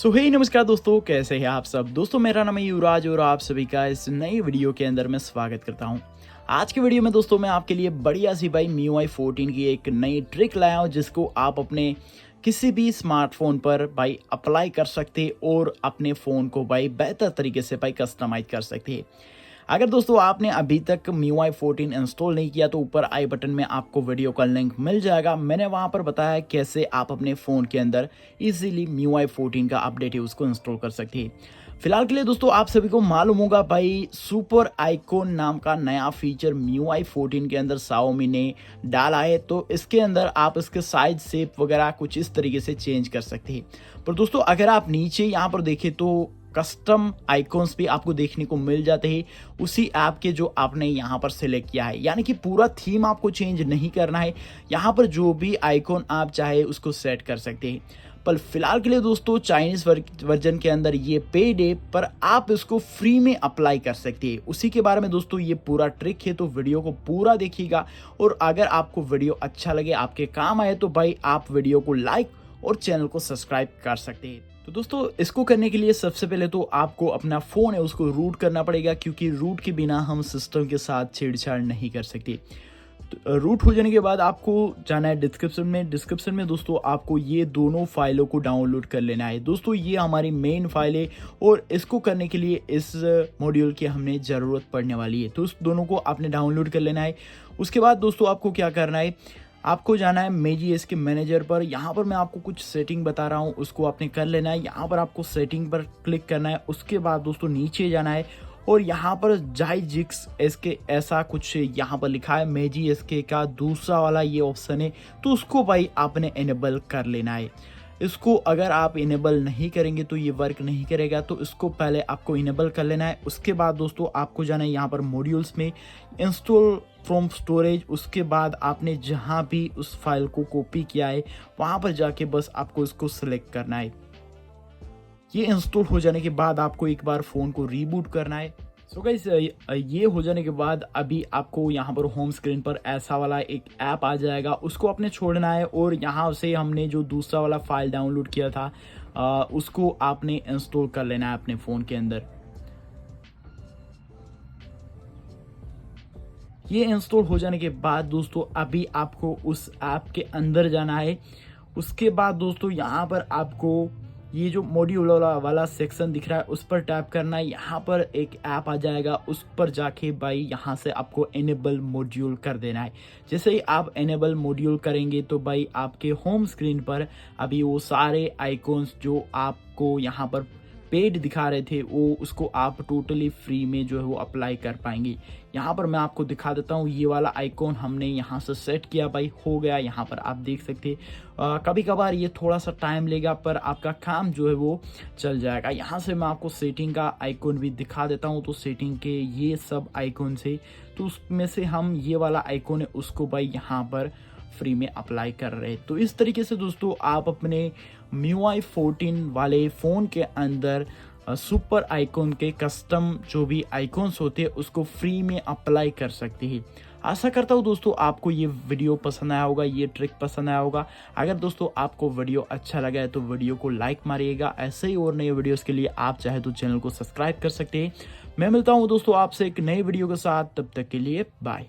हे नमस्कार दोस्तों, कैसे हैं आप सब। दोस्तों मेरा नाम है युवराज और आप सभी का इस नई वीडियो के अंदर मैं स्वागत करता हूं। आज की वीडियो में दोस्तों मैं आपके लिए बढ़िया सी भाई MIUI 14 की एक नई ट्रिक लाया हूं, जिसको आप अपने किसी भी स्मार्टफोन पर भाई अप्लाई कर सकते और अपने फ़ोन को भाई बेहतर तरीके से भाई कस्टमाइज कर सकते हैं। अगर दोस्तों आपने अभी तक MIUI 14 इंस्टॉल नहीं किया तो ऊपर आई बटन में आपको वीडियो का लिंक मिल जाएगा। मैंने वहां पर बताया कैसे आप अपने फ़ोन के अंदर इजीली MIUI 14 का अपडेट है उसको इंस्टॉल कर सकते हैं। फिलहाल के लिए दोस्तों आप सभी को मालूम होगा भाई, सुपर आइकॉन नाम का नया फीचर MIUI 14 के अंदर Xiaomi ने डाला है। तो इसके अंदर आप इसके साइज शेप वगैरह कुछ इस तरीके से चेंज कर सकते हैं। पर दोस्तों अगर आप नीचे यहाँ पर देखें तो कस्टम आइकॉन्स भी आपको देखने को मिल जाते हैं उसी ऐप के जो आपने यहाँ पर सिलेक्ट किया है। यानी कि पूरा थीम आपको चेंज नहीं करना है, यहाँ पर जो भी आइकॉन आप चाहे उसको सेट कर सकते हैं। पर फिलहाल के लिए दोस्तों चाइनीज वर्जन के अंदर ये पेड है, पर आप इसको फ्री में अप्लाई कर सकते हैं। उसी के बारे में दोस्तों ये पूरा ट्रिक है, तो वीडियो को पूरा देखिएगा। और अगर आपको वीडियो अच्छा लगे, आपके काम आए, तो भाई आप वीडियो को लाइक और चैनल को सब्सक्राइब कर सकते हैं। तो दोस्तों इसको करने के लिए सबसे पहले तो आपको अपना फ़ोन है उसको रूट करना पड़ेगा, क्योंकि रूट के बिना हम सिस्टम के साथ छेड़छाड़ नहीं कर सकते। तो रूट हो जाने के बाद आपको जाना है डिस्क्रिप्शन में दोस्तों आपको ये दोनों फाइलों को डाउनलोड कर लेना है। दोस्तों ये हमारी मेन फाइल है और इसको करने के लिए इस मॉड्यूल की हमने ज़रूरत पड़ने वाली है। तो उस दोनों को आपने डाउनलोड कर लेना है। उसके बाद दोस्तों आपको क्या करना है, आपको जाना है Magisk के मैनेजर पर। यहाँ पर मैं आपको कुछ सेटिंग बता रहा हूँ, उसको आपने कर लेना है। यहाँ पर आपको सेटिंग पर क्लिक करना है। उसके बाद दोस्तों नीचे जाना है और यहाँ पर जाइजिक्स इसके ऐसा कुछ यहाँ पर लिखा है Magisk का दूसरा वाला ये ऑप्शन है, तो उसको भाई आपने इनेबल कर लेना है। इसको अगर आप इनेबल नहीं करेंगे तो ये वर्क नहीं करेगा, तो इसको पहले आपको इनेबल कर लेना है। उसके बाद दोस्तों आपको जाना है यहाँ पर मॉड्यूल्स में, इंस्टॉल फ्रॉम स्टोरेज। उसके बाद आपने जहाँ भी उस फाइल को कॉपी किया है वहाँ पर जाके बस आपको इसको सिलेक्ट करना है। ये इंस्टॉल हो जाने के बाद आपको एक बार फ़ोन को रीबूट करना है। सो गाइस ये हो जाने के बाद अभी आपको यहाँ पर होम स्क्रीन पर ऐसा वाला एक ऐप आ जाएगा, उसको आपने छोड़ना है और यहाँ से हमने जो दूसरा वाला फाइल डाउनलोड किया था उसको आपने इंस्टॉल कर लेना है अपने फ़ोन के अंदर। ये इंस्टॉल हो जाने के बाद दोस्तों अभी आपको उस ऐप के अंदर जाना है। उसके बाद दोस्तों यहाँ पर आपको ये जो मॉड्यूल वाला सेक्शन दिख रहा है उस पर टैप करना है। यहाँ पर एक ऐप आ जाएगा, उस पर जाके भाई यहाँ से आपको इनेबल मॉड्यूल कर देना है। जैसे ही आप इनेबल मॉड्यूल करेंगे तो भाई आपके होम स्क्रीन पर अभी वो सारे आइकॉन्स जो आपको यहाँ पर पेड दिखा रहे थे वो उसको आप टोटली फ्री में जो है वो अप्लाई कर पाएंगे। यहाँ पर मैं आपको दिखा देता हूँ, ये वाला आइकॉन हमने यहाँ से सेट किया भाई, हो गया। यहाँ पर आप देख सकते कभी कभार ये थोड़ा सा टाइम लेगा पर आपका काम जो है वो चल जाएगा। यहाँ से मैं आपको सेटिंग का आइकॉन भी दिखा देता हूँ। तो सेटिंग के ये सब आइकॉन से, तो उसमें से हम ये वाला आइकॉन है उसको भाई यहाँ पर फ्री में अप्लाई कर रहे हैं। तो इस तरीके से दोस्तों आप अपने MIUI 14 वाले फ़ोन के अंदर सुपर आइकॉन के कस्टम जो भी आइकॉन्स होते हैं उसको फ्री में अप्लाई कर सकते हैं। आशा करता हूँ दोस्तों आपको ये वीडियो पसंद आया होगा, ये ट्रिक पसंद आया होगा। अगर दोस्तों आपको वीडियो अच्छा लगा है तो वीडियो को लाइक मारिएगा। ऐसे ही और नए वीडियोस के लिए आप चाहे तो चैनल को सब्सक्राइब कर सकते हैं। मैं मिलता हूँ दोस्तों आपसे एक नए वीडियो के साथ, तब तक के लिए बाय।